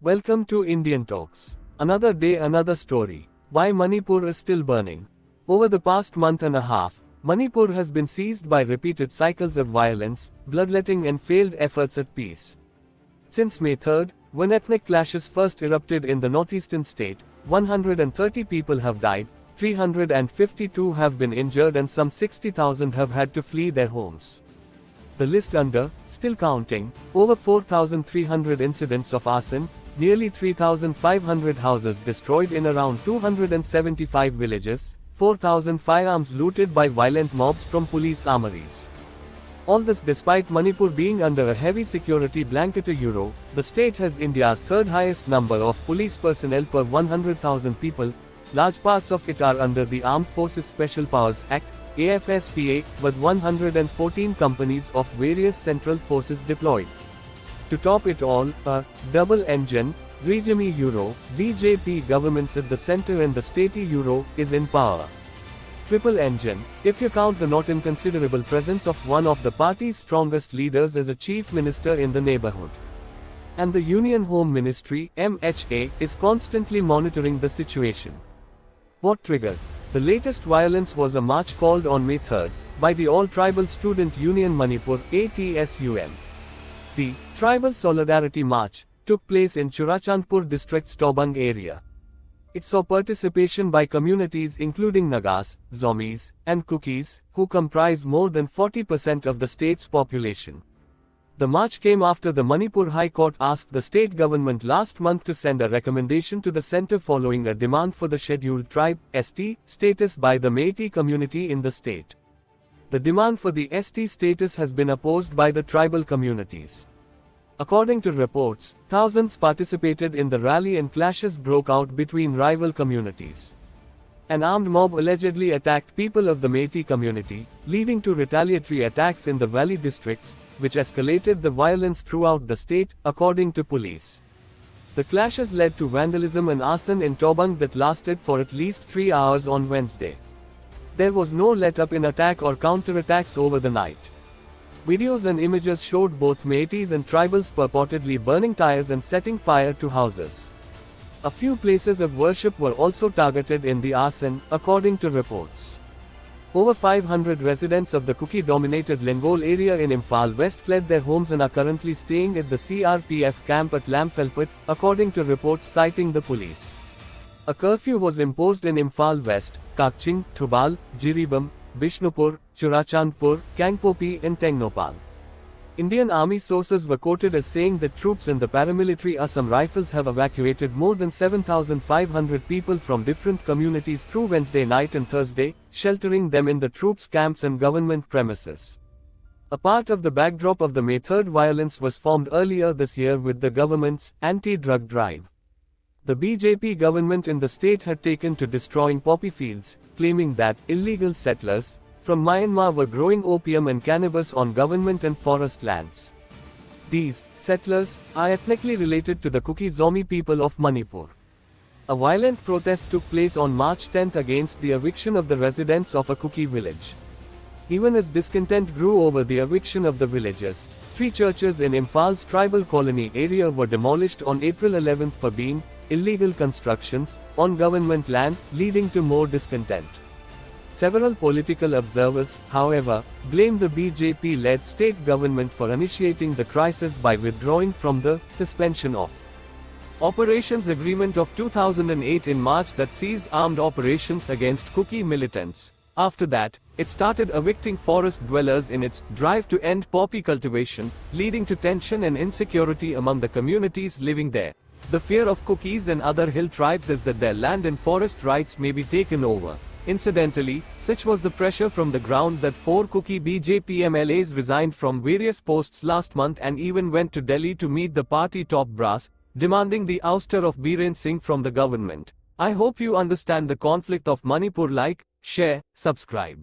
Welcome to Indian Talks. Another day, another story. Why Manipur is still burning. Over the past month and a half, Manipur has been seized by repeated cycles of violence, bloodletting and failed efforts at peace. Since May 3rd, when ethnic clashes first erupted in the northeastern state, 130 people have died, 352 have been injured and some 60,000 have had to flee their homes. The list under, still counting, over 4,300 incidents of arson, nearly 3,500 houses destroyed in around 275 villages, 4,000 firearms looted by violent mobs from police armouries. All this despite Manipur being under a heavy security blanketâ. The state has India's third highest number of police personnel per 100,000 people. Large parts of it are under the Armed Forces Special Powers Act, AFSPA, with 114 companies of various central forces deployed. To top it all, a double-engine, regimeâ, BJP governments at the center and the stateâ is in power. Triple engine, if you count the not-inconsiderable presence of one of the party's strongest leaders as a chief minister in the neighbourhood. And the Union Home Ministry, MHA, is constantly monitoring the situation. What triggered the latest violence was a march called on May 3rd by the All-Tribal Student Union Manipur, ATSUM. The Tribal Solidarity March took place in Churachandpur district's Tobang area. It saw participation by communities including Nagas, Zomis, and Kukis, who comprise more than 40% of the state's population. The march came after the Manipur High Court asked the state government last month to send a recommendation to the centre following a demand for the scheduled tribe (ST) status by the Meitei community in the state. The demand for the ST status has been opposed by the tribal communities. According to reports, thousands participated in the rally and clashes broke out between rival communities. An armed mob allegedly attacked people of the Meitei community, leading to retaliatory attacks in the valley districts, which escalated the violence throughout the state, according to police. The clashes led to vandalism and arson in Tobang that lasted for at least 3 hours on Wednesday. There was no let-up in attack or counterattacks over the night. Videos and images showed both Meiteis and tribals purportedly burning tires and setting fire to houses. A few places of worship were also targeted in the arson, according to reports. Over 500 residents of the Kuki-dominated Lengol area in Imphal West fled their homes and are currently staying at the CRPF camp at Lamfelput, according to reports citing the police. A curfew was imposed in Imphal West, Kakching, Thubal, Jiribam, Bishnupur, Churachandpur, Kangpopi and Tengnopal. Indian Army sources were quoted as saying that troops in the paramilitary Assam Rifles have evacuated more than 7,500 people from different communities through Wednesday night and Thursday, sheltering them in the troops' camps and government premises. A part of the backdrop of the May 3rd violence was formed earlier this year with the government's anti-drug drive. The BJP government in the state had taken to destroying poppy fields, claiming that illegal settlers from Myanmar were growing opium and cannabis on government and forest lands. These settlers are ethnically related to the Kuki-Zomi people of Manipur. A violent protest took place on March 10 against the eviction of the residents of a Kuki village. Even as discontent grew over the eviction of the villagers, 3 churches in Imphal's tribal colony area were demolished on April 11 for being illegal constructions on government land, leading to more discontent. Several political observers, however, blame the BJP-led state government for initiating the crisis by withdrawing from the suspension of operations agreement of 2008 in March that ceased armed operations against Kuki militants. After that, it started evicting forest dwellers in its drive to end poppy cultivation, leading to tension and insecurity among the communities living there. The fear of Kukis and other hill tribes is that their land and forest rights may be taken over. Incidentally, such was the pressure from the ground that 4 Kuki BJP MLAs resigned from various posts last month and even went to Delhi to meet the party top brass, demanding the ouster of Biren Singh from the government. I hope you understand the conflict of Manipur. Like, share, subscribe.